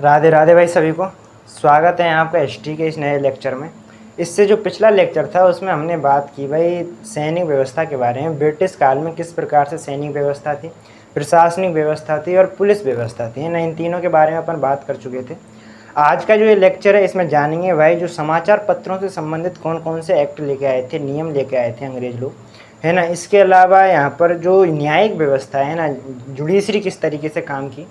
राधे राधे भाई सभी को। स्वागत है आपका हिस्ट्री के इस नए लेक्चर में। इससे जो पिछला लेक्चर था उसमें हमने बात की भाई सैनिक व्यवस्था के बारे में। ब्रिटिश काल में किस प्रकार से सैनिक व्यवस्था थी, प्रशासनिक व्यवस्था थी और पुलिस व्यवस्था थी ना, इन तीनों के बारे में अपन बात कर चुके थे। आज का जो ये लेक्चर है इसमें जानेंगे भाई जो समाचार पत्रों से संबंधित कौन कौन से एक्ट लेके आए थे, नियम लेके आए थे अंग्रेज लोग, है ना। इसके अलावा यहाँ पर जो न्यायिक व्यवस्था है ना, जुडिशरी किस तरीके से काम की,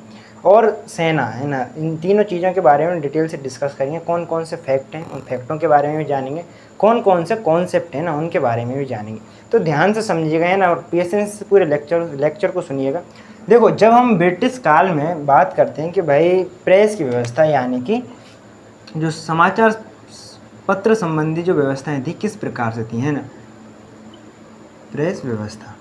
और सेना है ना, इन तीनों चीज़ों के बारे में डिटेल से डिस्कस करेंगे। कौन कौन से फैक्ट हैं उन फैक्टों के बारे में भी जानेंगे, कौन कौन से कॉन्सेप्ट हैं ना उनके बारे में भी जानेंगे। तो ध्यान से समझिएगा है ना, और पेशेंस से पूरे लेक्चर को सुनिएगा। देखो, जब हम ब्रिटिश काल में बात करते हैं कि भाई प्रेस की व्यवस्था यानी कि जो समाचार पत्र संबंधी जो व्यवस्थाएं थी किस प्रकार से थी, है ना, प्रेस व्यवस्था।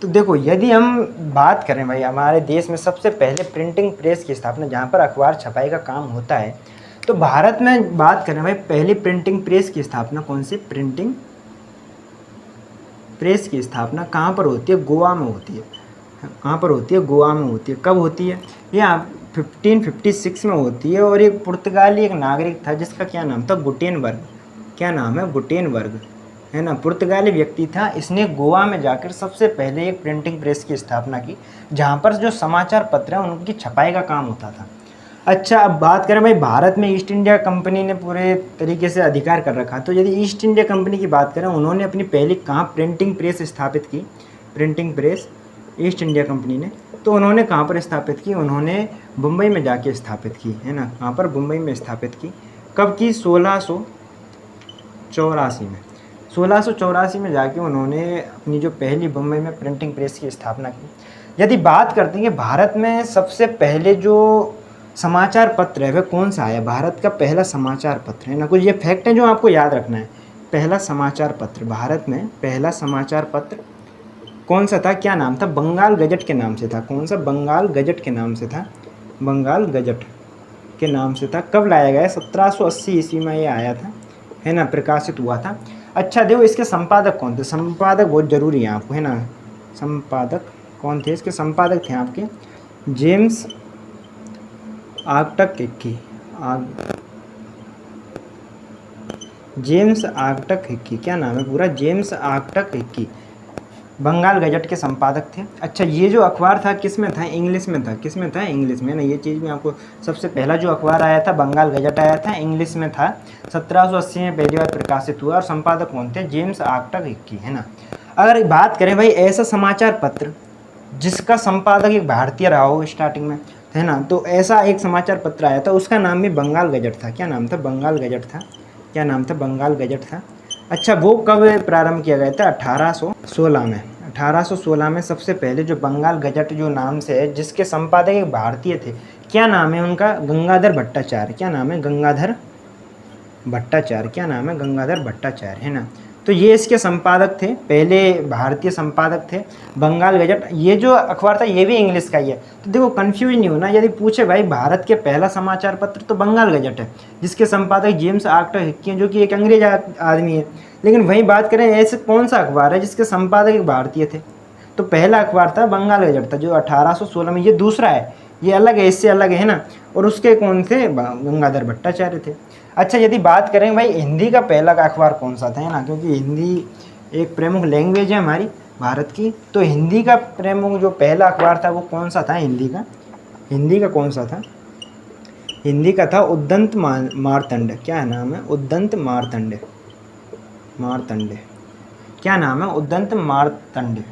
तो देखो, यदि हम बात करें भाई हमारे देश में सबसे पहले प्रिंटिंग प्रेस की स्थापना, जहाँ पर अखबार छपाई का काम होता है, तो भारत में बात करें भाई पहली प्रिंटिंग प्रेस की स्थापना कौन सी प्रिंटिंग प्रेस की स्थापना कहाँ पर होती है? गोवा में होती है। कहाँ पर होती है? गोवा में होती है। कब होती है? यह 1556 में होती है। और एक पुर्तगाली एक नागरिक था जिसका क्या नाम था? गुटेनबर्ग। क्या नाम है? गुटेनबर्ग, है ना, पुर्तगाली व्यक्ति था। इसने गोवा में जाकर सबसे पहले एक प्रिंटिंग प्रेस की स्थापना की, जहाँ पर जो समाचार पत्र हैं उनकी छपाई का काम होता था। अच्छा, अब बात करें भाई भारत में ईस्ट इंडिया कंपनी ने पूरे तरीके से अधिकार कर रखा। तो यदि ईस्ट इंडिया कंपनी की बात करें, उन्होंने अपनी पहली कहाँ प्रिंटिंग प्रेस स्थापित की? Printing press east India company ने, तो उन्होंने कहाँ पर स्थापित की? उन्होंने मुंबई में जाके स्थापित की, है ना। कहाँ पर? मुंबई में स्थापित की। कब की? 1684 में। 1684 में जाके उन्होंने अपनी जो पहली मुंबई में प्रिंटिंग प्रेस की स्थापना की। यदि बात करते हैं कि भारत में सबसे पहले जो समाचार पत्र है वह कौन सा आया? भारत का पहला समाचार पत्र, है ना, कुछ ये फैक्ट है जो आपको याद रखना है। पहला समाचार पत्र, भारत में पहला समाचार पत्र कौन सा था? क्या नाम था? बंगाल गजट के नाम से था। कौन सा? बंगाल गजट के नाम से था। बंगाल गजट के नाम से था। कब लाया गया? 1780 ईस्वी में ये आया था, है ना, प्रकाशित हुआ था। अच्छा देखो, इसके संपादक कौन थे? संपादक बहुत जरूरी है आपको, है ना। संपादक कौन थे? इसके संपादक थे आपके जेम्स आर्कटक हिक्की। जेम्स आर्कटक हिक्की, क्या नाम है पूरा? जेम्स आर्कटक हिक्की बंगाल गजट के संपादक थे। अच्छा, ये जो अखबार था किस में था? इंग्लिश में था। किस में था? इंग्लिश में, ना। ये चीज़ में आपको सबसे पहला जो अखबार आया था बंगाल गजट आया था, इंग्लिश में था। 1780 में पहली बार प्रकाशित हुआ। और संपादक कौन थे? जेम्स आर्कटक हिक्की, है ना। अगर बात करें भाई ऐसा समाचार पत्र जिसका संपादक एक भारतीय रहा हो स्टार्टिंग में, है ना, तो ऐसा एक समाचार पत्र आया था, उसका नाम भी बंगाल गजट था। क्या नाम था? बंगाल गजट था। क्या नाम था? बंगाल गजट था। अच्छा, वो कब प्रारंभ किया गया था? 1816 में। 1816 में सबसे पहले जो बंगाल गजट जो नाम से है, जिसके संपादक एक भारतीय थे, क्या नाम है उनका? गंगाधर भट्टाचार्य। क्या नाम है? गंगाधर भट्टाचार्य। क्या नाम है? गंगाधर भट्टाचार्य, है ना। तो ये इसके संपादक थे, पहले भारतीय संपादक थे बंगाल गजट। ये जो अखबार था ये भी इंग्लिश का ही है। तो देखो, कंफ्यूज नहीं होना। यदि पूछे भाई भारत के पहला समाचार पत्र, तो बंगाल गजट है, जिसके संपादक जेम्स आर्कटक हिक्की हैं, जो कि एक अंग्रेज आदमी है। लेकिन वहीं बात करें ऐसे कौन सा अखबार है जिसके संपादक एक भारतीय थे, तो पहला अखबार था बंगाल गजट था, जो 1816 में। ये दूसरा है, ये अलग है, इससे अलग है ना। और उसके कौन थे? गंगाधर भट्टाचार्य थे। अच्छा, यदि बात करें भाई हिंदी का पहला का अखबार कौन सा था, है ना, क्योंकि हिंदी एक प्रमुख लैंग्वेज है हमारी भारत की, तो हिंदी का प्रमुख जो पहला अखबार था वो कौन सा था? हिंदी का कौन सा था? हिंदी का था उद्दंत मार्तंड। क्या नाम है? उद्दंत मार्तंड। क्या नाम है? उद्दंत मार्तंड।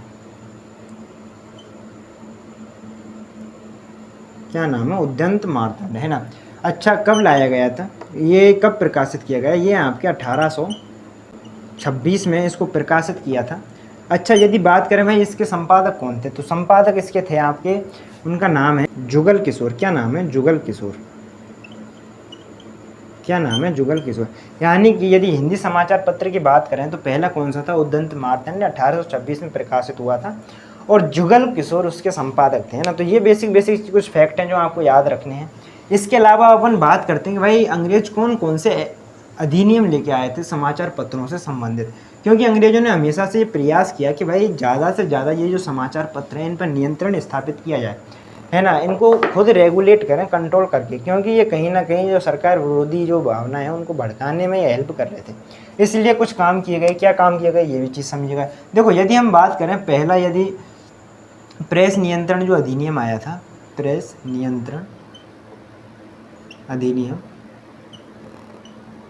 क्या नाम है? उद्दंत मार्तंड, है ना। अच्छा, कब लाया गया था? ये कब प्रकाशित किया गया? ये आपके 1826 में इसको प्रकाशित किया था। अच्छा, यदि बात करें भाई इसके संपादक कौन थे, तो संपादक इसके थे आपके, उनका नाम है जुगल किशोर। क्या नाम है? जुगल किशोर। क्या नाम है? जुगल किशोर। यानी कि यदि हिंदी समाचार पत्र की बात करें तो पहला कौन सा था? उद्दंत मार्तंड, 1826 में प्रकाशित हुआ था, और जुगल किशोर उसके संपादक थे, ना। तो ये बेसिक कुछ फैक्ट हैं जो आपको याद रखने हैं। इसके अलावा अपन बात करते हैं कि भाई अंग्रेज कौन कौन से अधिनियम लेके आए थे समाचार पत्रों से संबंधित, क्योंकि अंग्रेजों ने हमेशा से ये प्रयास किया कि भाई ज़्यादा से ज़्यादा ये जो समाचार पत्र हैं इन पर नियंत्रण स्थापित किया जाए, है ना, इनको खुद रेगुलेट करें कंट्रोल करके, क्योंकि ये कहीं ना कहीं जो सरकार विरोधी जो भावना है उनको भड़काने में हेल्प कर रहे थे, इसलिए कुछ काम किए गए। क्या काम किए गए ये भी चीज़ समझिएगा। देखो यदि हम बात करें पहला, यदि प्रेस नियंत्रण जो अधिनियम आया था, प्रेस नियंत्रण अधिनियम,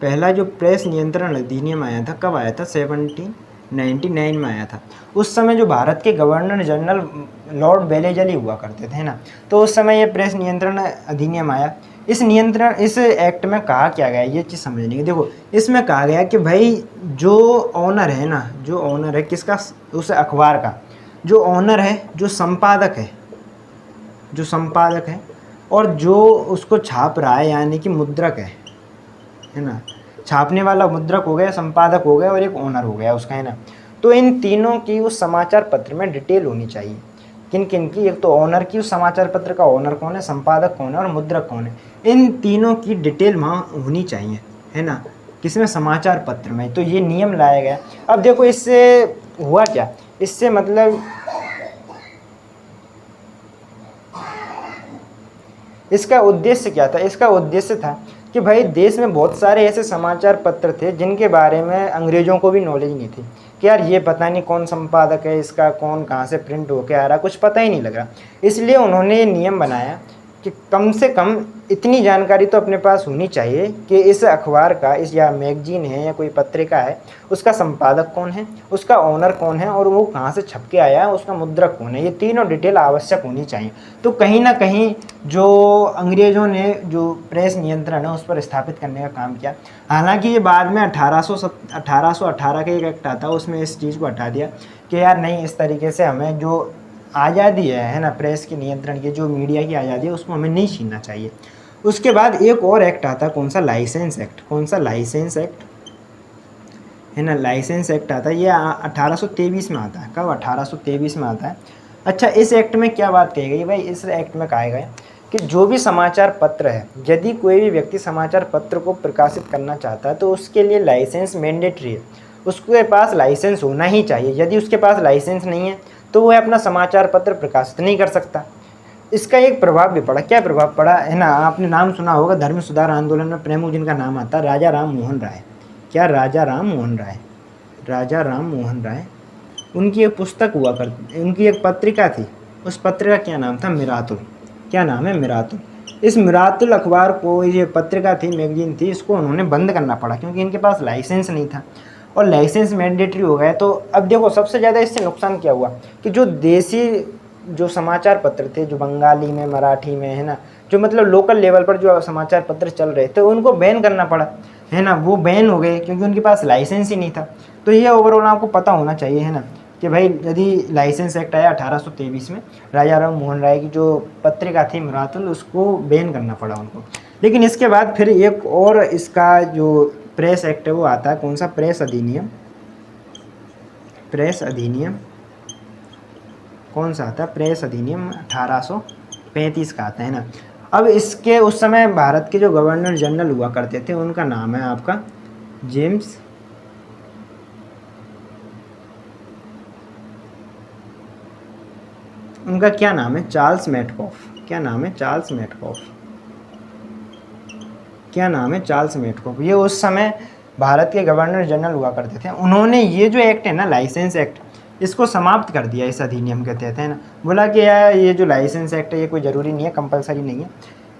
पहला जो प्रेस नियंत्रण अधिनियम आया था कब आया था, 1799 में आया था। उस समय जो भारत के गवर्नर जनरल लॉर्ड वेलेजली हुआ करते थे ना, तो उस समय ये प्रेस नियंत्रण अधिनियम आया। इस एक्ट में कहा क्या गया ये चीज़ समझने की। देखो इसमें कहा गया कि भाई जो ऑनर है ना, जो ऑनर है किसका, उस अखबार का जो ऑनर है, जो संपादक है और जो उसको छाप रहा है यानी कि मुद्रक है ना, छापने वाला मुद्रक हो गया, संपादक हो गया और एक ओनर हो गया उसका, है ना। तो इन तीनों की उस समाचार पत्र में डिटेल होनी चाहिए। किन किन की, एक तो ऑनर की, उस समाचार पत्र का ऑनर कौन है, संपादक कौन है और मुद्रक कौन है, इन तीनों की डिटेल वहाँ होनी चाहिए, है ना, किसमें, समाचार पत्र में। तो ये नियम लाया गया। अब देखो इससे हुआ क्या, इससे मतलब इसका उद्देश्य क्या था, इसका उद्देश्य था कि भाई देश में बहुत सारे ऐसे समाचार पत्र थे जिनके बारे में अंग्रेज़ों को भी नॉलेज नहीं थी कि यार ये पता नहीं कौन संपादक है इसका, कौन कहाँ से प्रिंट होके आ रहा, कुछ पता ही नहीं लग रहा। इसलिए उन्होंने ये नियम बनाया कि कम से कम इतनी जानकारी तो अपने पास होनी चाहिए कि इस अखबार का, इस या मैगजीन है या कोई पत्रिका है, उसका संपादक कौन है, उसका ऑनर कौन है और वो कहाँ से छप के आया है, उसका मुद्रक कौन है, ये तीनों डिटेल आवश्यक होनी चाहिए। तो कहीं ना कहीं जो अंग्रेज़ों ने जो प्रेस नियंत्रण है उस पर स्थापित करने का काम किया। हालांकि ये बाद में 1818 का एक एक्ट आता है, उसमें इस चीज़ को हटा दिया कि यार नहीं, इस तरीके से हमें जो आज़ादी है ना, प्रेस के नियंत्रण की, जो मीडिया की आज़ादी है उसको हमें नहीं छीनना चाहिए। उसके बाद एक और एक्ट आता है, कौन सा, लाइसेंस एक्ट। कौन सा, लाइसेंस एक्ट, है ना, लाइसेंस एक्ट आता है। ये 1823 में आता है। कब, 1823 में आता है। अच्छा, इस एक्ट में क्या बात कही गई भाई, इस एक्ट में कहा गया कि जो भी समाचार पत्र है, यदि कोई भी व्यक्ति समाचार पत्र को प्रकाशित करना चाहता है तो उसके लिए लाइसेंस मैंडेटरी है, उसके पास लाइसेंस होना ही चाहिए। यदि उसके पास लाइसेंस नहीं है तो वह अपना समाचार पत्र प्रकाशित नहीं कर सकता। इसका एक प्रभाव भी पड़ा। क्या प्रभाव पड़ा, है ना, आपने नाम सुना होगा, धर्म सुधार आंदोलन में प्रमुख जिनका नाम आता है, राजा राम मोहन राय। क्या, राजा राम मोहन राय, राजा राम मोहन राय। उनकी एक पुस्तक हुआ करती, उनकी एक पत्रिका थी, उस पत्रिका का क्या नाम था, मिरातुल। क्या नाम है, मिरातुल। इस मिरातुल अखबार को, ये पत्रिका थी, मैगजीन थी, इसको उन्होंने बंद करना पड़ा क्योंकि इनके पास लाइसेंस नहीं था और लाइसेंस मैंडेटरी हो गया। तो अब देखो सबसे ज़्यादा इससे नुकसान क्या हुआ कि जो देसी जो समाचार पत्र थे, जो बंगाली में, मराठी में, है ना, जो मतलब लोकल लेवल पर जो समाचार पत्र चल रहे थे उनको बैन करना पड़ा, है ना, वो बैन हो गए क्योंकि उनके पास लाइसेंस ही नहीं था। तो ये ओवरऑल आपको पता होना चाहिए, है ना, कि भाई यदि लाइसेंस एक्ट आया 1823 में, राजा राम मोहन राय की जो पत्रिका थी मिरातुल, उसको बैन करना पड़ा उनको। लेकिन इसके बाद फिर एक और इसका जो प्रेस एक्ट है वो आता है, कौन सा, प्रेस अधिनियम। प्रेस अधिनियम कौन सा आता है, प्रेस अधिनियम 1835 का आता है ना। अब इसके उस समय भारत के जो गवर्नर जनरल हुआ करते थे उनका नाम है आपका जेम्स, उनका क्या नाम है, चार्ल्स मेटकॉफ। क्या नाम है, चार्ल्स मेटकॉफ। क्या नाम है, चार्ल्स मेटकॉफ। ये उस समय भारत के गवर्नर जनरल हुआ करते थे। उन्होंने ये जो एक्ट है ना, लाइसेंस एक्ट, इसको समाप्त कर दिया इस अधिनियम के तहत, है ना। बोला कि यार ये जो लाइसेंस एक्ट है ये कोई ज़रूरी नहीं है, कंपलसरी नहीं है।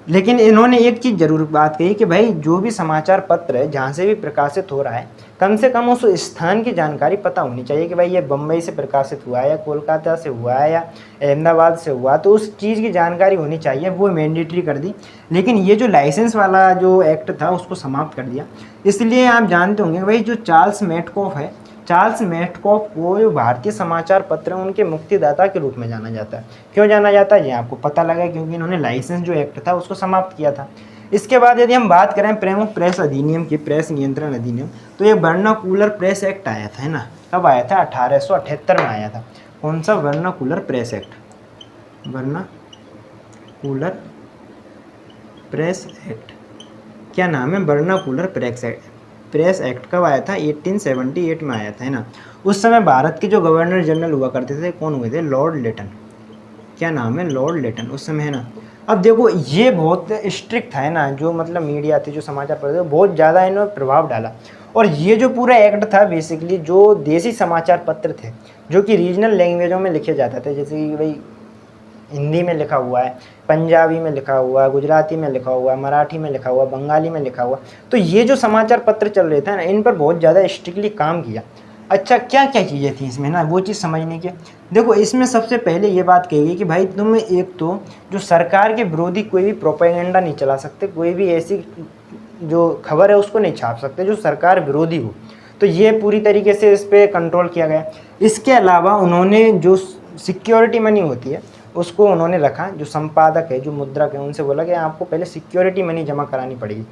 लेकिन इन्होंने एक चीज़ ज़रूर बात कही कि भाई जो भी समाचार पत्र है जहाँ से भी प्रकाशित हो रहा है, कम से कम उस स्थान की जानकारी पता होनी चाहिए कि भाई ये बम्बई से प्रकाशित हुआ है या कोलकाता से हुआ है या अहमदाबाद से हुआ, तो उस चीज़ की जानकारी होनी चाहिए, वो मैंडेटरी कर दी। लेकिन ये जो लाइसेंस वाला जो एक्ट था उसको समाप्त कर दिया। इसलिए आप जानते होंगे भाई जो चार्ल्स मेटकॉफ है, चार्ल्स मेटकॉफ को जो भारतीय समाचार पत्र हैं उनके मुक्तिदाता के रूप में जाना जाता है। क्यों जाना जाता है ये आपको पता लगा, क्योंकि इन्होंने लाइसेंस जो एक्ट था उसको समाप्त किया था। इसके बाद यदि हम बात करें प्रमुख प्रेस अधिनियम की, प्रेस नियंत्रण अधिनियम, तो ये वर्नाकुलर प्रेस एक्ट आया था, है ना। कब आया था, 1878 में आया था। कौन सा, vernacular press act. Vernacular press act, क्या नाम है, vernacular press act. Press act कब आया था, 1878 में आया था, है ना। उस समय भारत के जो गवर्नर जनरल हुआ करते थे कौन हुए थे, लॉर्ड लिटन। क्या नाम है, लॉर्ड लेटन उस समय, है ना। अब देखो ये बहुत स्ट्रिक्ट था, है ना, जो मतलब मीडिया थी, जो समाचार पत्र बहुत ज़्यादा इन्होंने प्रभाव डाला। और ये जो पूरा एक्ट था बेसिकली, जो देसी समाचार पत्र थे जो कि रीजनल लैंग्वेजों में लिखे जाते थे, जैसे कि भाई हिंदी में लिखा हुआ है, पंजाबी में लिखा हुआ है, गुजराती में लिखा हुआ है, मराठी में लिखा हुआ, बंगाली में लिखा हुआ, तो ये जो समाचार पत्र चल रहे थे ना, इन पर बहुत ज़्यादा स्ट्रिक्टली काम किया। अच्छा क्या क्या चीज़ें थी इसमें ना, वो चीज़ समझने की। देखो इसमें सबसे पहले ये बात कही गई कि भाई तुम एक तो जो सरकार के विरोधी कोई भी प्रोपेगेंडा नहीं चला सकते, कोई भी ऐसी जो खबर है उसको नहीं छाप सकते जो सरकार विरोधी हो। तो ये पूरी तरीके से इस पर कंट्रोल किया गया। इसके अलावा उन्होंने जो सिक्योरिटी मनी होती है उसको उन्होंने रखा, जो संपादक है, जो मुद्रक है, उनसे बोला कि आपको पहले सिक्योरिटी मनी जमा करानी पड़ेगी।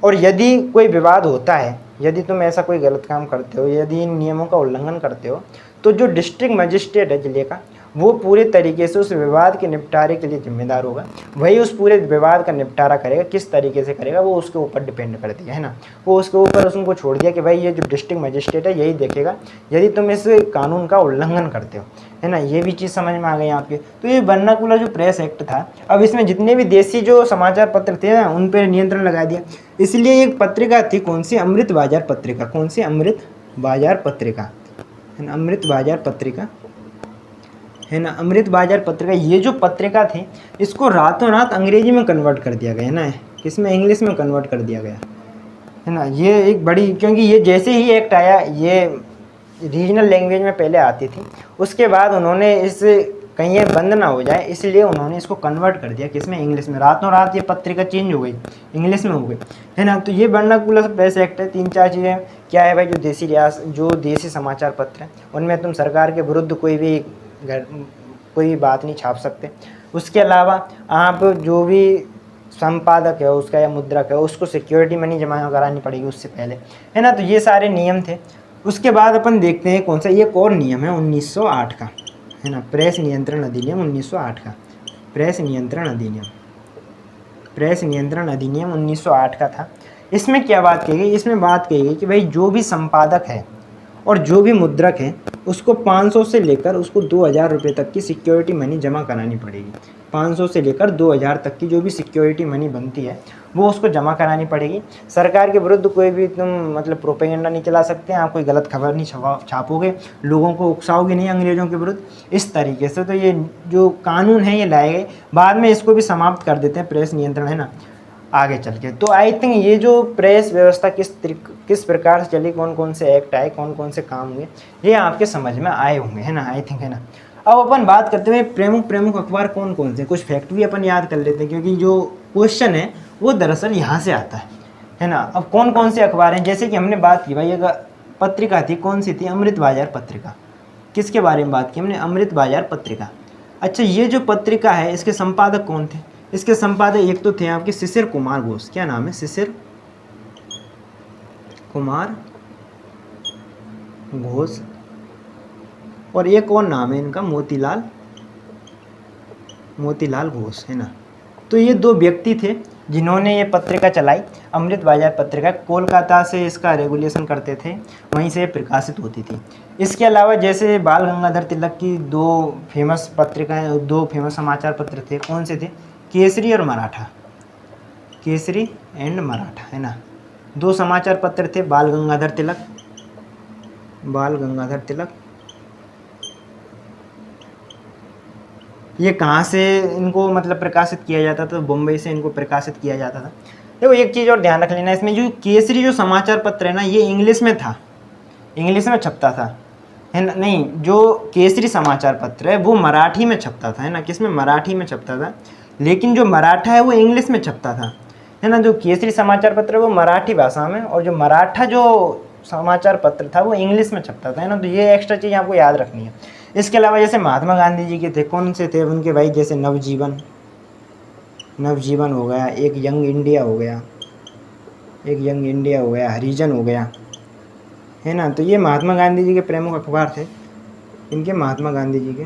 और यदि कोई विवाद होता है, यदि तुम ऐसा कोई गलत काम करते हो, यदि इन नियमों का उल्लंघन करते हो, तो जो डिस्ट्रिक्ट मजिस्ट्रेट है जिले का, वो पूरे तरीके से उस विवाद के निपटारे के लिए जिम्मेदार होगा। वही उस पूरे विवाद का निपटारा करेगा, किस तरीके से करेगा वो उसके ऊपर डिपेंड करती है ना। वो उसके ऊपर उसको छोड़ दिया कि भाई ये जो डिस्ट्रिक्ट मजिस्ट्रेट है यही देखेगा यदि तुम इस कानून का उल्लंघन करते हो, है ना। ये भी चीज़ समझ में आ गई आपके। तो ये वर्नाकुलर जो प्रेस एक्ट था, अब इसमें जितने भी देसी जो समाचार पत्र थे ना उन पर नियंत्रण लगा दिया। इसलिए एक पत्रिका थी, कौन सी, अमृत बाजार पत्रिका। कौन सी, अमृत बाजार पत्रिका, है ना, अमृत बाजार पत्रिका, है ना, अमृत बाजार पत्रिका। ये जो पत्रिका थी इसको रातों रात अंग्रेजी में कन्वर्ट कर दिया गया, है ना, किसमें, इंग्लिश में कन्वर्ट कर दिया गया, है ना। ये एक बड़ी, क्योंकि ये जैसे ही एक्ट आया, ये रीजनल लैंग्वेज में पहले आती थी, उसके बाद उन्होंने इस कहीं ये बंद ना हो जाए इसलिए उन्होंने इसको कन्वर्ट कर दिया, किसमें, इंग्लिश में। रातों रात ये पत्रिका चेंज हो गई, इंग्लिश में हो गई, है ना। तो ये वर्नाकुलर प्रेस एक्ट है। 3-4 चीज़ें क्या है भाई, जो देसी समाचार पत्र हैं उनमें तुम सरकार के विरुद्ध कोई भी बात नहीं छाप सकते। उसके अलावा आप जो भी संपादक है उसका या मुद्रक है उसको सिक्योरिटी मनी जमा करानी पड़ेगी उससे पहले, है ना। तो ये सारे नियम थे। उसके बाद अपन देखते हैं कौन सा एक और नियम है 1908 का, है ना, प्रेस नियंत्रण अधिनियम 1908 का। प्रेस नियंत्रण अधिनियम 1908 का था। इसमें क्या बात कही गई, इसमें बात कही गई कि भाई जो भी संपादक है और जो भी मुद्रक है उसको 500 से लेकर उसको 2000 रुपये तक की सिक्योरिटी मनी जमा करानी पड़ेगी। 500 से लेकर 2000 तक की जो भी सिक्योरिटी मनी बनती है वो उसको जमा करानी पड़ेगी। सरकार के विरुद्ध कोई भी तुम मतलब प्रोपेगेंडा नहीं चला सकते, आप कोई गलत खबर नहीं छापोगे, लोगों को उकसाओगे नहीं अंग्रेज़ों के विरुद्ध, इस तरीके से। तो ये जो कानून है ये लाए गए, बाद में इसको भी समाप्त कर देते हैं प्रेस नियंत्रण, है ना, आगे चल के। तो आई थिंक ये जो प्रेस व्यवस्था किस प्रकार से चली, कौन कौन से एक्ट आए, कौन कौन से काम हुए, ये आपके समझ में आए होंगे, है ना, आई थिंक, है ना। अब अपन बात करते हुए प्रमुख अखबार कौन कौन से, कुछ फैक्ट भी अपन याद कर लेते हैं क्योंकि जो क्वेश्चन है वो दरअसल यहाँ से आता है ना। अब कौन कौन से अखबार हैं, जैसे कि हमने बात की भाई, अगर पत्रिका थी, कौन सी थी, अमृत बाजार पत्रिका। किसके बारे में बात की हमने, अमृत बाजार पत्रिका। अच्छा ये जो पत्रिका है इसके संपादक कौन थे, इसके संपादक एक तो थे आपके शिशिर कुमार घोष, क्या नाम है, शिशिर कुमार घोष, और एक और नाम है इनका मोतीलाल घोष, है ना। तो ये दो व्यक्ति थे जिन्होंने ये पत्रिका चलाई, अमृत बाजार पत्रिका। कोलकाता से इसका रेगुलेशन करते थे, वहीं से प्रकाशित होती थी। इसके अलावा जैसे बाल गंगाधर तिलक की दो फेमस पत्रिकाएं, दो फेमस समाचार पत्र थे, कौन से थे, केसरी और मराठा, केसरी एंड मराठा, है ना। दो समाचार पत्र थे, बाल गंगाधर तिलक। ये कहाँ से इनको मतलब प्रकाशित किया जाता था, बम्बई से इनको प्रकाशित किया जाता था। देखो एक चीज़ और ध्यान रख लेना, इसमें जो केसरी जो समाचार पत्र है ना ये इंग्लिश में था, इंग्लिश में छपता था, है ना। नहीं, जो केसरी समाचार पत्र है वो मराठी में छपता था, है ना, किसमें, मराठी में छपता था। लेकिन जो मराठा है वो इंग्लिश में छपता था, है ना। जो केसरी समाचार पत्र है वो मराठी भाषा में, और जो मराठा जो समाचार पत्र था वो इंग्लिश में छपता था, है ना। तो ये एक्स्ट्रा चीज़ आपको याद रखनी है। इसके अलावा जैसे महात्मा गांधी जी के थे, कौन से थे उनके भाई, जैसे नवजीवन हो गया, एक यंग इंडिया हो गया, हरिजन हो गया, है ना। तो ये महात्मा गांधी जी के प्रमुख अखबार थे। इनके महात्मा गांधी जी के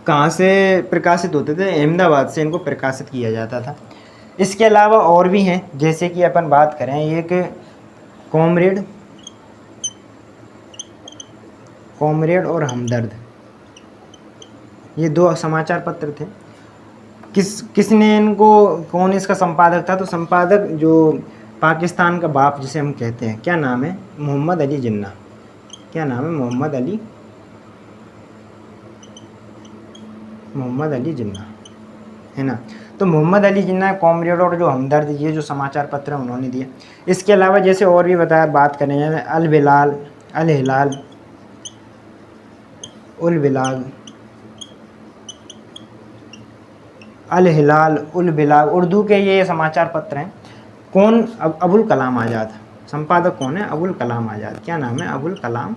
कहाँ से प्रकाशित होते थे, अहमदाबाद से इनको प्रकाशित किया जाता था। इसके अलावा और भी हैं, जैसे कि अपन बात करें एक कॉमरेड और हमदर्द, ये 2 समाचार पत्र थे। किसने इनको, कौन इसका संपादक था? तो संपादक जो पाकिस्तान का बाप जिसे हम कहते हैं, क्या नाम है? मोहम्मद अली जिन्ना। क्या नाम है? मोहम्मद अली जिन्ना, है ना। तो मोहम्मद अली जिन्ना, कॉमरेड और जो हमदर्द, ये जो समाचार पत्र हैं उन्होंने दिए। इसके अलावा जैसे और भी बताया, बात करें जैसे अल हिलाल उल बिलाग, उर्दू के ये समाचार पत्र हैं। कौन? अबुल कलाम आज़ाद। संपादक कौन है? अबुल कलाम आज़ाद। क्या नाम है? अबुल कलाम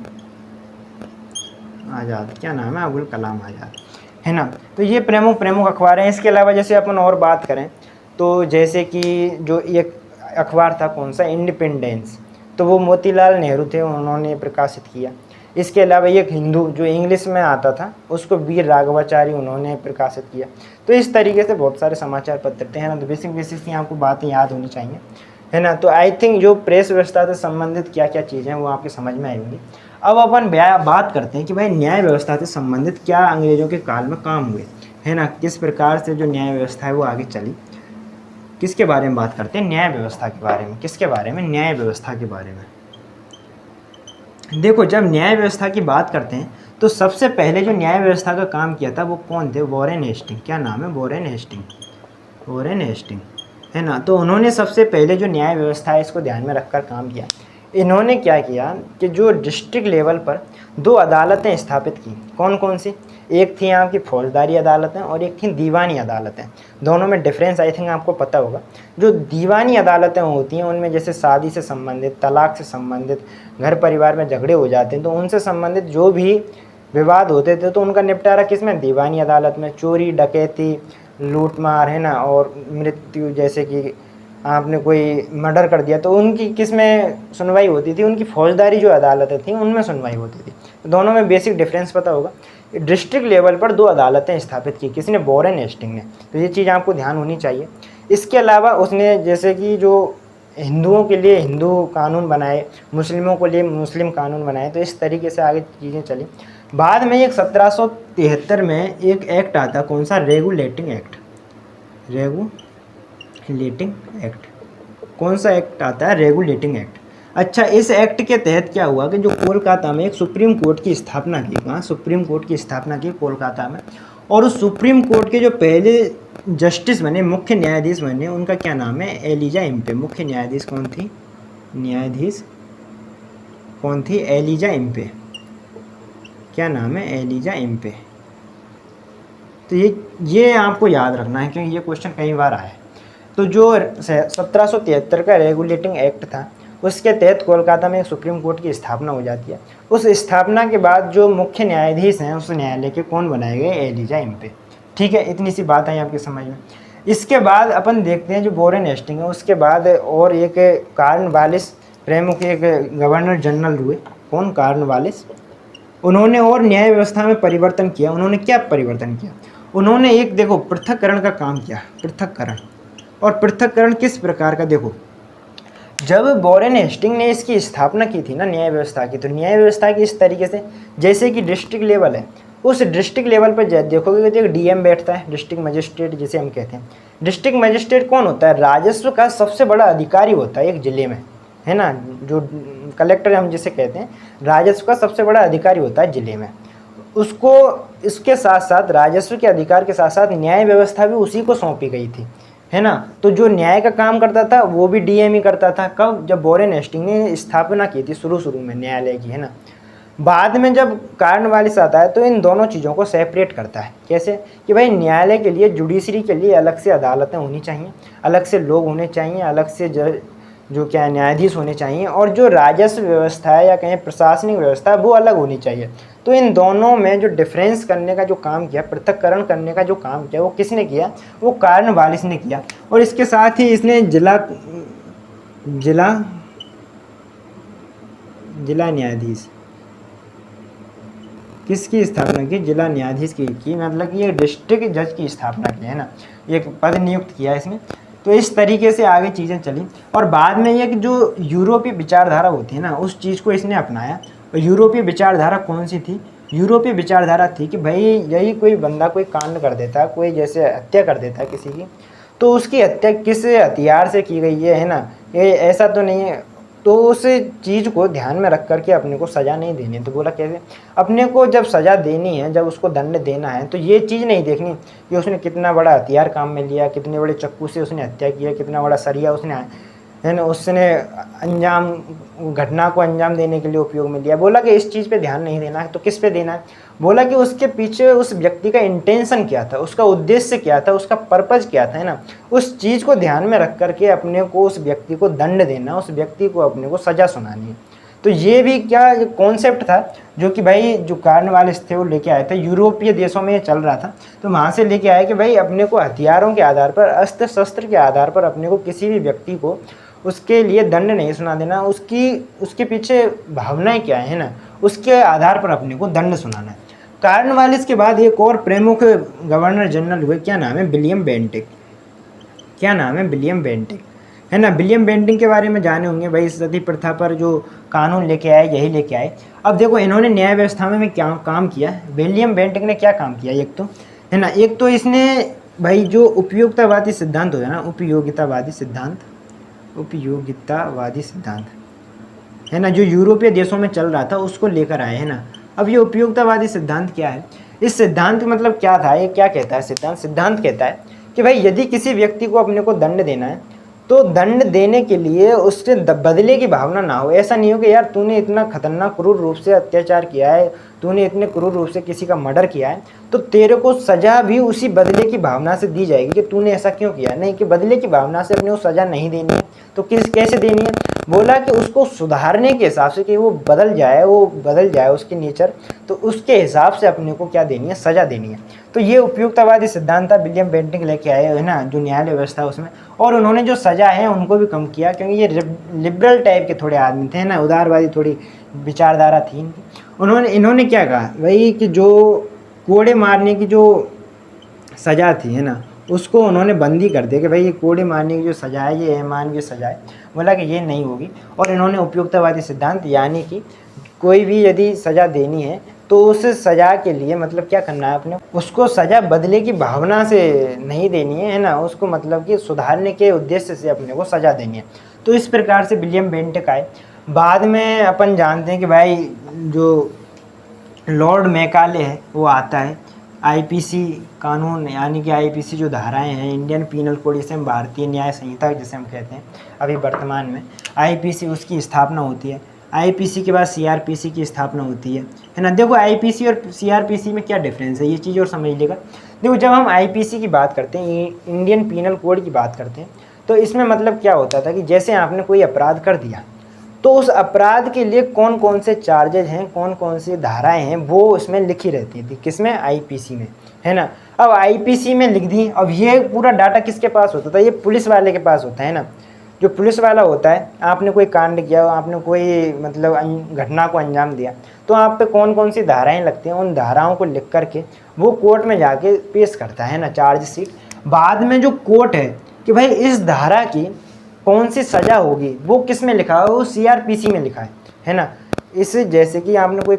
आज़ाद। क्या नाम है? अबुल कलाम आज़ाद, है ना। तो ये प्रमुख अखबार हैं। इसके अलावा जैसे अपन और बात करें तो जैसे कि जो एक अखबार था, कौन सा? इंडिपेंडेंस, तो वो मोतीलाल नेहरू थे, उन्होंने प्रकाशित किया। इसके अलावा एक हिंदू जो इंग्लिश में आता था, उसको वीर राघवाचारी उन्होंने प्रकाशित किया। तो इस तरीके से बहुत सारे समाचार पत्र थे, है ना। तो बेसिक की आपको बातें याद होनी चाहिए, है ना। तो आई थिंक जो प्रेस व्यवस्था से संबंधित क्या क्या चीज़ें हैं वो आपके समझ में आएंगी। अब अपन बात करते हैं कि भाई न्याय व्यवस्था से संबंधित क्या अंग्रेजों के काल में काम हुए, है ना। किस प्रकार से जो न्याय व्यवस्था है वो आगे चली। किसके बारे में बात करते हैं? न्याय व्यवस्था के बारे में। किसके बारे में? न्याय व्यवस्था के बारे में। देखो, जब न्याय व्यवस्था की बात करते हैं तो सबसे पहले जो न्याय व्यवस्था का काम किया था वो कौन थे? Warren Hastings. क्या नाम है? वॉरेन हेस्टिंग, है ना। तो उन्होंने सबसे पहले जो न्याय व्यवस्था है इसको ध्यान में रखकर काम किया। इन्होंने क्या किया कि जो डिस्ट्रिक्ट लेवल पर 2 अदालतें स्थापित की। कौन कौन सी? एक थी आपकी फौजदारी अदालतें और एक थी दीवानी अदालतें। दोनों में डिफरेंस आई थिंक आपको पता होगा। जो दीवानी अदालतें होती हैं उनमें जैसे शादी से संबंधित, तलाक से संबंधित, घर परिवार में झगड़े हो जाते हैं तो उनसे संबंधित जो भी विवाद होते थे तो उनका निपटारा किस में? दीवानी अदालत में। चोरी, डकैती, लूटमार, है ना, और मृत्यु, जैसे कि आपने कोई मर्डर कर दिया तो उनकी किस में सुनवाई होती थी? उनकी फौजदारी जो अदालतें थी उनमें सुनवाई होती थी। तो दोनों में बेसिक डिफरेंस पता होगा। डिस्ट्रिक्ट लेवल पर 2 अदालतें स्थापित की। किसने? वॉरेन हेस्टिंग ने। तो ये चीज़ आपको ध्यान होनी चाहिए। इसके अलावा उसने जैसे कि जो हिंदुओं के लिए हिंदू कानून बनाए, मुस्लिमों के लिए मुस्लिम कानून बनाए, तो इस तरीके से आगे चीज़ें चली। बाद में एक 1773 में एक एक्ट आता, कौन सा? Regulating act. कौन सा एक्ट आता है? Regulating act. अच्छा, इस एक्ट के तहत क्या हुआ कि जो कोलकाता में एक सुप्रीम कोर्ट की स्थापना की। कहाँ? सुप्रीम कोर्ट की स्थापना की कोलकाता में। और उस सुप्रीम कोर्ट के जो पहले जस्टिस बने, मुख्य न्यायाधीश बने, उनका क्या नाम है? Elijah Impey. मुख्य न्यायाधीश कौन थी? Elijah Impey. क्या नाम है? Elijah Impey. तो ये आपको याद रखना है क्योंकि ये क्वेश्चन कई बार आया है। तो जो 1773 का रेगुलेटिंग एक्ट था उसके तहत कोलकाता में एक सुप्रीम कोर्ट की स्थापना हो जाती है। उस स्थापना के बाद जो मुख्य न्यायाधीश हैं उस न्यायालय के कौन बनाए गए? Elijah Impey. ठीक है, इतनी सी बात आई आपकी समझ में। इसके बाद अपन देखते हैं जो वॉरेन हेस्टिंग है, उसके बाद और एक कॉर्नवालिस प्रमुख एक गवर्नर जनरल हुए। कौन? कॉर्नवालिस। उन्होंने और न्याय व्यवस्था में परिवर्तन किया। उन्होंने क्या परिवर्तन किया? उन्होंने एक, देखो, पृथक्करण का काम किया। पृथक्करण, और पृथक्करण किस प्रकार का? देखो, जब वॉरेन हेस्टिंग ने इसकी स्थापना की थी ना न्याय व्यवस्था की, तो न्याय व्यवस्था की इस तरीके से, जैसे कि डिस्ट्रिक्ट लेवल है, उस डिस्ट्रिक्ट लेवल पर देखोगे कि डीएम बैठता है, डिस्ट्रिक्ट मजिस्ट्रेट जिसे हम कहते हैं। डिस्ट्रिक्ट मजिस्ट्रेट कौन होता है? राजस्व का सबसे बड़ा अधिकारी होता है एक जिले में, है ना। जो कलेक्टर हम जिसे कहते हैं, राजस्व का सबसे बड़ा अधिकारी होता है जिले में। उसको इसके साथ साथ, राजस्व के अधिकार के साथ साथ न्याय व्यवस्था भी उसी को सौंपी गई थी, है ना। तो जो न्याय का काम करता था वो भी डीएम ही करता था। कब? जब वॉरेन हेस्टिंग ने स्थापना की थी शुरू में न्यायालय की, है ना। बाद में जब कॉर्नवालिस आता है तो इन दोनों चीज़ों को सेपरेट करता है। कैसे? कि भाई न्यायालय के लिए, जुडिशरी के लिए अलग से अदालतें होनी चाहिए, अलग से लोग होने चाहिए, अलग से जो क्या न्यायाधीश होने चाहिए, और जो राजस्व व्यवस्था है या कहें प्रशासनिक व्यवस्था है वो अलग होनी चाहिए। तो इन दोनों में जो डिफरेंस करने का जो काम किया, पृथक्करण करने का जो काम किया, वो किसने किया? वो कॉर्नवालिस ने किया। और इसके साथ ही इसने जिला न्यायाधीश किसकी स्थापना की? जिला न्यायाधीश की मतलब कि ये डिस्ट्रिक्ट जज की स्थापना की, है ना। एक पद नियुक्त किया इसमें। तो इस तरीके से आगे चीज़ें चली। और बाद में ये कि जो यूरोपीय विचारधारा होती है ना, उस चीज़ को इसने अपनाया। और यूरोपीय विचारधारा कौन सी थी? यूरोपीय विचारधारा थी कि भाई यही कोई बंदा कोई कांड कर देता है, कोई जैसे हत्या कर देता है किसी की, तो उसकी हत्या किस हथियार से की गई है ना, ये ऐसा तो नहीं है, तो उस चीज़ को ध्यान में रख करके अपने को सज़ा नहीं देनी है। तो बोला कैसे, अपने को जब सज़ा देनी है, जब उसको दंड देना है, तो ये चीज़ नहीं देखनी कि उसने कितना बड़ा हथियार काम में लिया, कितने बड़े चाकू से उसने हत्या किया, कितना बड़ा सरिया उसने, है ना, उसने अंजाम घटना को अंजाम देने के लिए उपयोग में लिया। बोला कि इस चीज़ पे ध्यान नहीं देना है, तो किस पे देना है, बोला कि उसके पीछे उस व्यक्ति का इंटेंशन क्या था, उसका उद्देश्य क्या था, उसका पर्पज़ क्या था, है ना, उस चीज़ को ध्यान में रख करके अपने को उस व्यक्ति को दंड देना, उस व्यक्ति को अपने को सज़ा सुनानी है। तो ये भी क्या कॉन्सेप्ट था जो कि भाई जो कार्नवालिस थे वो लेके आए थे, यूरोपीय देशों में ये चल रहा था, तो वहाँ से लेके आए कि भाई अपने को हथियारों के आधार पर, अस्त्र शस्त्र के आधार पर अपने को किसी भी व्यक्ति को उसके लिए दंड नहीं सुना देना, उसके पीछे भावनाएं क्या है ना, उसके आधार पर अपने को दंड सुनाना है। कार्नवालिस के बाद एक और प्रमुख गवर्नर जनरल हुए, क्या नाम है, विलियम बेंटिक। क्या नाम है, विलियम बेंटिक, है ना। विलियम बेंटिक के बारे में जाने होंगे भाई, सती प्रथा पर जो कानून लेके आए यही लेके आए। अब देखो इन्होंने न्याय व्यवस्था में क्या काम किया, विलियम बेंटिक ने क्या काम किया, एक तो है ना, एक तो इसने भाई जो उपयोगितावादी सिद्धांत होता है ना, उपयोगितावादी सिद्धांत है ना, जो यूरोपीय देशों में चल रहा था उसको लेकर आए, है ना। अब ये उपयोगितावादी सिद्धांत क्या है, इस सिद्धांत का मतलब क्या था, ये क्या कहता है सिद्धांत कहता है कि भाई यदि किसी व्यक्ति को अपने को दंड देना है, तो दंड देने के लिए उससे बदले की भावना ना हो। ऐसा नहीं हो कि यार तूने इतना खतरनाक क्रूर रूप से अत्याचार किया है, तूने इतने क्रूर रूप से किसी का मर्डर किया है, तो तेरे को सज़ा भी उसी बदले की भावना से दी जाएगी कि तूने ऐसा क्यों किया। नहीं, कि बदले की भावना से अपने को सज़ा नहीं देनी है, तो कैसे देनी है, बोला कि उसको सुधारने के हिसाब से, कि वो बदल जाए उसकी नेचर, तो उसके हिसाब से अपने को क्या देनी है, सज़ा देनी है। तो ये उपयुक्तवादी सिद्धांत था, विलियम बेंटिक लेके आए, है ना, जो न्यायालय व्यवस्था उसमें। और उन्होंने जो सज़ा है उनको भी कम किया, क्योंकि ये लिबरल टाइप के थोड़े आदमी थे ना, उदारवादी थोड़ी विचारधारा थी इनकी। इन्होंने क्या कहा, वही कि जो कोड़े मारने की जो सज़ा थी, है ना, उसको उन्होंने बंदी कर दिया कि भाई ये कोड़े मारने की जो सज़ा है ये अमानवीय सज़ा है, बोला कि ये नहीं होगी। और इन्होंने उपयुक्तवादी सिद्धांत, यानी कि कोई भी यदि सज़ा देनी है तो उस सज़ा के लिए मतलब क्या करना है, अपने उसको सज़ा बदले की भावना से नहीं देनी है ना, उसको मतलब कि सुधारने के उद्देश्य से अपने को सज़ा देनी है। तो इस प्रकार से विलियम बेंटिक आए। बाद में अपन जानते हैं कि भाई जो लॉर्ड मैकाले है वो आता है, आईपीसी कानून, यानी कि आईपीसी जो धाराएं हैं, इंडियन पीनल कोड, जिसे हम भारतीय न्याय संहिता जिसे हम कहते हैं अभी वर्तमान में, आईपीसी उसकी स्थापना होती है। आईपीसी के बाद सीआरपीसी की स्थापना होती है ना। देखो आईपीसी और सीआरपीसी में क्या डिफरेंस है, ये चीज़ और समझ लेगा। देखो जब हम आईपीसी की बात करते हैं, इंडियन पीनल कोड की बात करते हैं, तो इसमें मतलब क्या होता था कि जैसे आपने कोई अपराध कर दिया, तो उस अपराध के लिए कौन कौन से चार्जेज हैं, कौन कौन सी धाराएं हैं, वो उसमें लिखी रहती थी, किसमें, आईपीसी में, है ना। अब आईपीसी में लिख दी, अब ये पूरा डाटा किसके पास होता था, ये पुलिस वाले के पास होता है ना। जो पुलिस वाला होता है, आपने कोई कांड किया, आपने कोई मतलब घटना को अंजाम दिया, तो आप पे कौन कौन सी धाराएं लगती हैं, उन धाराओं को लिख करके वो कोर्ट में जाके पेश करता है ना, चार्जशीट। बाद में जो कोर्ट है कि भाई इस धारा की कौन सी सज़ा होगी, वो किस में लिखा है, वो सीआरपीसी में लिखा है ना। इस जैसे कि आपने कोई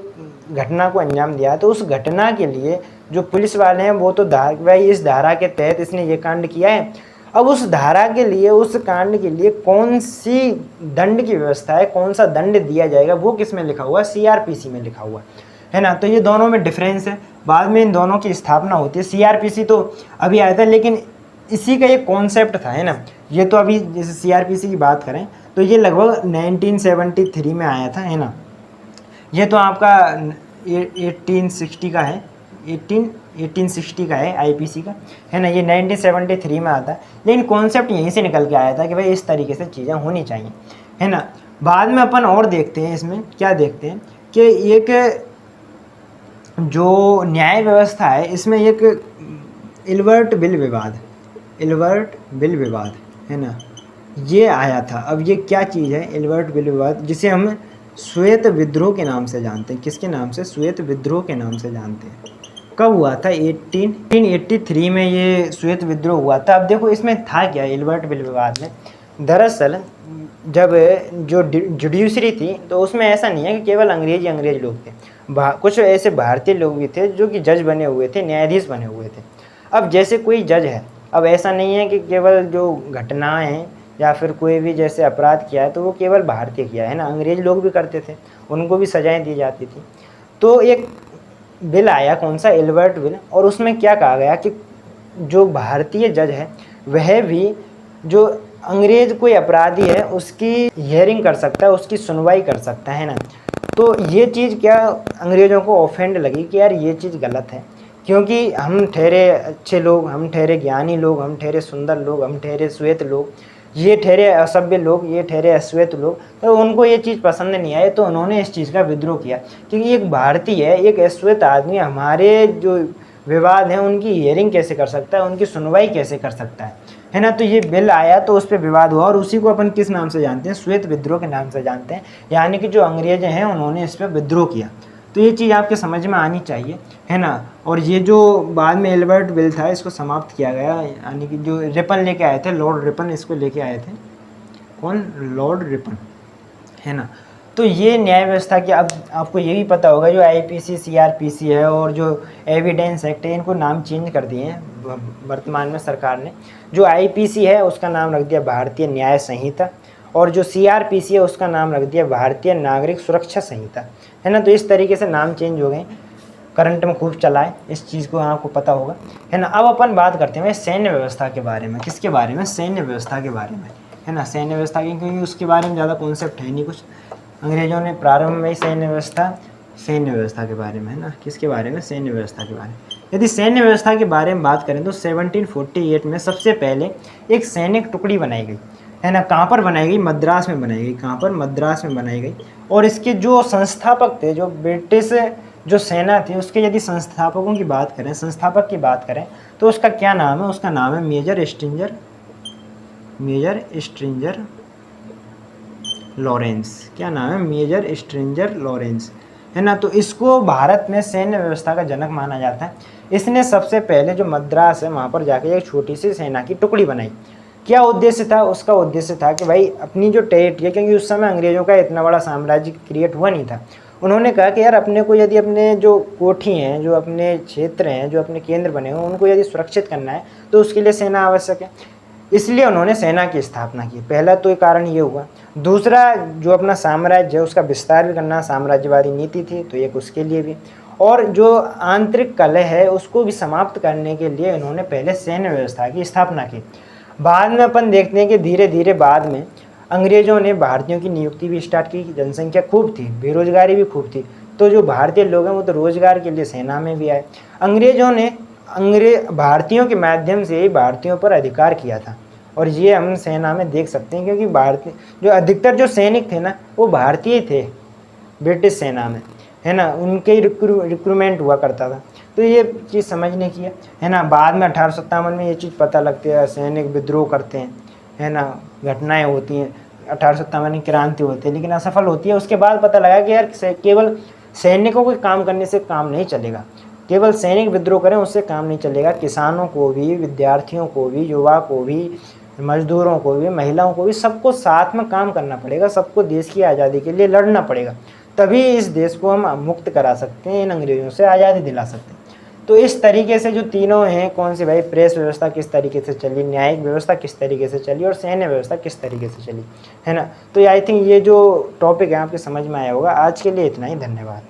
घटना को अंजाम दिया, तो उस घटना के लिए जो पुलिस वाले हैं वो तो भाई इस धारा के तहत इसने ये कांड किया है, अब उस धारा के लिए, उस कांड के लिए कौन सी दंड की व्यवस्था है, कौन सा दंड दिया जाएगा, वो किस में लिखा हुआ है, सीआरपीसी में लिखा हुआ है ना। तो ये दोनों में डिफरेंस है। बाद में इन दोनों की स्थापना होती है। सीआरपीसी तो अभी आया था, लेकिन इसी का एक कॉन्सेप्ट था, है ना। ये तो अभी जैसे सीआरपीसी की बात करें तो ये लगभग 1973 में आया था, है ना। ये तो आपका 1860 का है, 1860 का है आईपीसी का, है ना। ये 1973 में आता है, लेकिन कॉन्सेप्ट यहीं से निकल के आया था कि भाई इस तरीके से चीज़ें होनी चाहिए, है ना। बाद में अपन और देखते हैं, इसमें क्या देखते हैं कि एक जो न्याय व्यवस्था है, इसमें एक इल्बर्ट बिल विवाद, है ना, ये आया था। अब ये क्या चीज़ है इल्बर्ट बिल विवाद, जिसे हम श्वेत विद्रोह के नाम से जानते हैं। किसके नाम से, श्वेत विद्रोह के नाम से जानते हैं। कब हुआ था, 1883 में ये श्वेत विद्रोह हुआ था। अब देखो इसमें था क्या इल्बर्ट बिल विवाद में, दरअसल जब जो जुडिशरी थी, तो उसमें ऐसा नहीं है कि केवल अंग्रेज लोग थे, कुछ ऐसे भारतीय लोग भी थे जो कि जज बने हुए थे, न्यायाधीश बने हुए थे। अब जैसे कोई जज है, अब ऐसा नहीं है कि केवल जो घटनाएं या फिर कोई भी जैसे अपराध किया है तो वो केवल भारतीय किया है ना, अंग्रेज लोग भी करते थे, उनको भी सजाएं दी जाती थी। तो एक बिल आया, कौन सा, एल्बर्ट बिल, और उसमें क्या कहा गया कि जो भारतीय जज है वह भी जो अंग्रेज कोई अपराधी है उसकी हियरिंग कर सकता है, उसकी सुनवाई कर सकता है ना। तो ये चीज़ क्या अंग्रेज़ों को ऑफेंड लगी कि यार ये चीज़ गलत है, क्योंकि हम ठहरे अच्छे लोग, हम ठहरे ज्ञानी लोग, हम ठहरे सुंदर लोग, हम ठहरे श्वेत लोग, ये ठहरे असभ्य लोग, ये ठहरे अश्वेत लोग, तो उनको ये चीज़ पसंद नहीं आई, तो उन्होंने इस चीज़ का विद्रोह किया। क्योंकि एक भारतीय है, एक अश्वेत आदमी हमारे जो विवाद हैं उनकी हियरिंग कैसे कर सकता है, उनकी सुनवाई कैसे कर सकता है ना। तो ये बिल आया तो उस पर विवाद हुआ, और उसी को अपन किस नाम से जानते हैं, श्वेत विद्रोह के नाम से जानते हैं। यानी कि जो अंग्रेज हैं उन्होंने इस पर विद्रोह किया। तो ये चीज़ आपके समझ में आनी चाहिए, है ना। और ये जो बाद में एल्बर्ट बिल था इसको समाप्त किया गया, यानी कि जो रिपन लेके आए थे, लॉर्ड रिपन इसको लेके आए थे। कौन? लॉर्ड रिपन, है ना। तो ये न्याय व्यवस्था की, अब आपको ये भी पता होगा जो आईपीसी, सीआरपीसी है और जो एविडेंस एक्ट है, इनको नाम चेंज कर दिए हैं वर्तमान में सरकार ने। जो आईपीसी है उसका नाम रख दिया भारतीय न्याय संहिता, और जो सीआरपीसी है उसका नाम रख दिया भारतीय नागरिक सुरक्षा संहिता, है ना। तो इस तरीके से नाम चेंज हो गए, करंट में खूब चला है, इस चीज़ को आपको पता होगा, है ना। अब अपन बात करते हैं सैन्य व्यवस्था के बारे में। किसके बारे में? सैन्य व्यवस्था के बारे में, है ना। सैन्य व्यवस्था की, क्योंकि उसके बारे में ज़्यादा कॉन्सेप्ट है नहीं कुछ। अंग्रेजों ने प्रारंभ में ही सैन्य व्यवस्था के बारे में, है ना। किसके बारे में? सैन्य व्यवस्था के बारे में। यदि सैन्य व्यवस्था के बारे में बात करें तो 1748 में सबसे पहले एक सैनिक टुकड़ी बनाई गई, है ना। कहाँ पर बनाई गई? मद्रास में बनाई गई। कहाँ पर? मद्रास में बनाई गई। और इसके जो संस्थापक थे, जो ब्रिटिश जो सेना थी, उसके यदि संस्थापकों की बात करें, संस्थापक की बात करें, तो उसका क्या नाम है? उसका नाम है मेजर स्ट्रिंजर लॉरेंस। क्या नाम है? मेजर स्ट्रिंजर लॉरेंस, है ना। तो इसको भारत में सैन्य व्यवस्था का जनक माना जाता है। इसने सबसे पहले जो मद्रास है वहाँ पर जाके एक छोटी सी सेना की टुकड़ी बनाई। क्या उद्देश्य था उसका? उद्देश्य था कि भाई अपनी जो टेरिटरी है, क्योंकि उस समय अंग्रेजों का इतना बड़ा साम्राज्य क्रिएट हुआ नहीं था, उन्होंने कहा कि यार अपने को यदि अपने जो कोठी हैं, जो अपने क्षेत्र हैं, जो अपने केंद्र बने हुए, उनको यदि सुरक्षित करना है तो उसके लिए सेना आवश्यक है। इसलिए उन्होंने सेना की स्थापना की। पहला तो कारण ये हुआ। दूसरा, जो अपना साम्राज्य है उसका विस्तार भी करना, साम्राज्यवादी नीति थी तो एक उसके लिए भी, और जो आंतरिक कलह है उसको भी समाप्त करने के लिए उन्होंने पहले सैन्य व्यवस्था की स्थापना की। बाद में अपन देखते हैं कि धीरे धीरे बाद में अंग्रेज़ों ने भारतीयों की नियुक्ति भी स्टार्ट की। जनसंख्या खूब थी, बेरोजगारी भी खूब थी, तो जो भारतीय लोग हैं वो तो रोजगार के लिए सेना में भी आए। अंग्रेज़ों ने भारतीयों के माध्यम से ही भारतीयों पर अधिकार किया था, और ये हम सेना में देख सकते हैं, क्योंकि भारतीय जो अधिकतर जो सैनिक थे ना वो भारतीय थे ब्रिटिश सेना में, है ना। उनके ही रिक्रूटमेंट हुआ करता था। तो ये चीज़ समझने की है ना। बाद में 1857 में ये चीज़ पता लगती है, सैनिक विद्रोह करते हैं, है ना, घटनाएं होती हैं, 1857 की क्रांति होती है लेकिन असफल होती है। उसके बाद पता लगा कि यार केवल सैनिकों को काम करने से काम नहीं चलेगा, केवल सैनिक विद्रोह करें उससे काम नहीं चलेगा। किसानों को भी, विद्यार्थियों को भी, युवा को भी, मजदूरों को भी, महिलाओं को भी, सबको साथ में काम करना पड़ेगा, सबको देश की आज़ादी के लिए लड़ना पड़ेगा, तभी इस देश को हम मुक्त करा सकते हैं, इन अंग्रेज़ों से आज़ादी दिला सकते हैं। तो इस तरीके से जो तीनों हैं, कौन सी भाई, प्रेस व्यवस्था किस तरीके से चली, न्यायिक व्यवस्था किस तरीके से चली, और सैन्य व्यवस्था किस तरीके से चली, है ना। तो आई थिंक ये जो टॉपिक है आपके समझ में आया होगा। आज के लिए इतना ही, धन्यवाद।